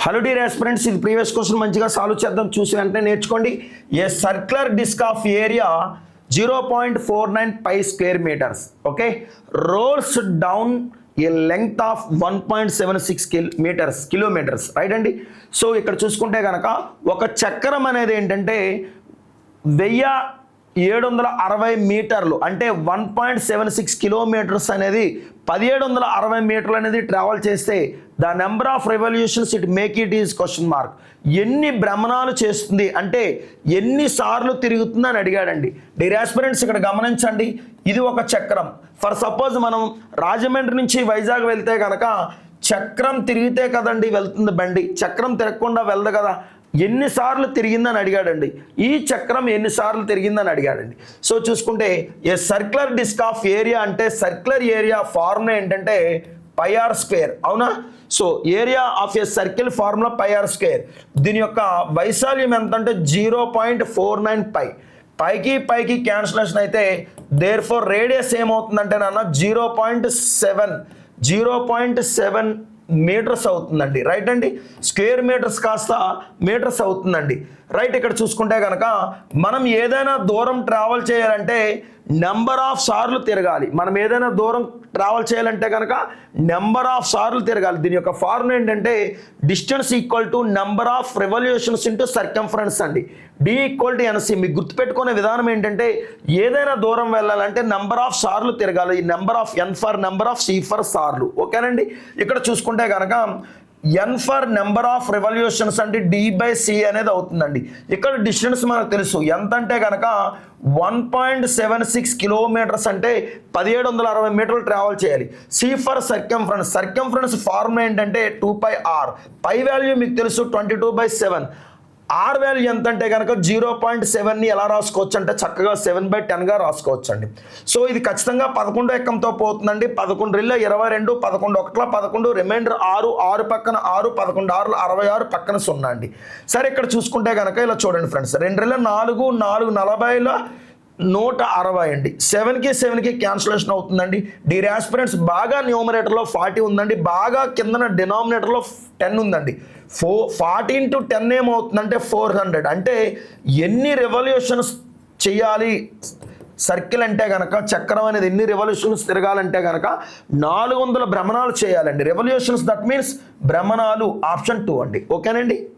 Hello dear aspirants, ఇది previous question మంచిగా solve చేద్దాం. చూసి వెంటనే నేర్చుకోండి. A circular disc of area 0.49 pi square meters okay rolls down a length of 1.76 kilometers right అండి. So ఇక్కడ చూసుకుంటే కనుక ఒక చక్రం అనేది ఏంటంటే 1760 మీటర్లు అంటే 1.76 కిలోమీటర్స్ అనేది 1760 మీటర్లు అనేది ట్రావెల్ చేస్తే the number of revolutions it make it is question mark. ఎన్ని భ్రమణాలు చేస్తుంది అంటే ఎన్నిసార్లు తిరుగుతుంది అని అడిగాడండి. డియర్ ఆస్పిరెంట్స్ ఇక్కడ గమనించండి, ఇది ఒక చక్రం. ఫర్ సపోజ్ మనం రాజమండ్రి నుంచి వైజాగ్ వెళ్తే కనుక చక్రం తిరిగితే కదండి వెళ్తుంది బండి, చక్రం తిరగకుండా వెళ్ళదు కదా. ఎన్నిసార్లు తిరిగిందని అడిగాడండి. ఈ చక్రం ఎన్నిసార్లు తిరిగిందని అడిగాడండి. సో చూసుకుంటే a circular disc of area అంటే సర్క్యులర్ ఏరియా ఫార్ములా ఏంటంటే పై ఆర్ స్క్వేర్, అవునా. So area of a circle formula pi r square. దీని యొక్క వైశాల్యం ఎంత అంటే 0.49 పై. పైకి క్యాన్సిలేషన్ అయితే దేర్ ఫోర్ రేడియస్ ఏమవుతుందంటే నాన్న 0.7 మీటర్స్ అవుతుందండి రైట్ అండి. స్క్వేర్ మీటర్స్ కాస్త మీటర్స్ అవుతుందండి రైట్. ఇక్కడ చూసుకుంటే కనుక మనం ఏదైనా దూరం ట్రావెల్ చేయాలంటే నెంబర్ ఆఫ్ సార్లు తిరగాలి. మనం ఏదైనా దూరం ట్రావెల్ చేయాలంటే కనుక నెంబర్ ఆఫ్ సార్లు తిరగాలి. దీని యొక్క ఫార్ములా ఏంటంటే distance equal to number of revolutions into circumference అండి. డి ఈక్వల్ టు ఎన్సి. మీకు గుర్తుపెట్టుకునే విధానం ఏంటంటే ఏదైనా దూరం వెళ్ళాలంటే నెంబర్ ఆఫ్ సార్లు తిరగాలి. ఈ number of n for number of c for సార్లు ఓకేనండి. ఇక్కడ చూసుకుంటే కనుక n for number of revolutions అంటే డి/సి అనేది అవుతుందండి. ఇక్కడ డిస్టెన్స్ మనకు తెలుసు ఎంత అంటే కనుక 1.76 కిలోమీటర్స్ అంటే 1760 మీటర్లు ట్రావెల్ చేయాలి. సి ఫర్ సర్కంఫరెన్స్ ఫార్ములా ఏంటంటే 2πr. పై వాల్యూ మీకు తెలుసు 22/7. ఆర్ వాల్యూ ఎంత అంటే కనుక 0.7ని ఎలా రాసుకోవచ్చు అంటే చక్కగా 7/10గా రాసుకోవచ్చు అండి. సో ఇది ఖచ్చితంగా 11 ఎక్కంతో పోతుందండి. 11 2 22, 11 1 11, రిమైండర్ 6 పక్కన 6, 11 6 66 పక్కన 0 అండి. సరే ఇక్కడ చూసుకుంటే కనుక ఇలా చూడండి ఫ్రెండ్స్, 2 2 4 4 40 160 అండి. 7కి క్యాన్సిలేషన్ అవుతుందండి. డియర్ ఆస్పిరెంట్స్ బాగా న్యూమరేటర్లో 40 ఉందండి, బాగా కిందన డినామినేటర్లో 10 ఉందండి. 40 into 10 ఏమవుతుందంటే 400. అంటే ఎన్ని రెవల్యూషన్స్ చేయాలి సర్కిల్ అంటే కనుక చక్రం అనేది ఎన్ని రెవల్యూషన్స్ తిరగాలంటే కనుక 400 భ్రమణాలు చేయాలండి. రెవల్యూషన్స్ దట్ మీన్స్ భ్రమణాలు ఆప్షన్ 2 అండి ఓకేనండి.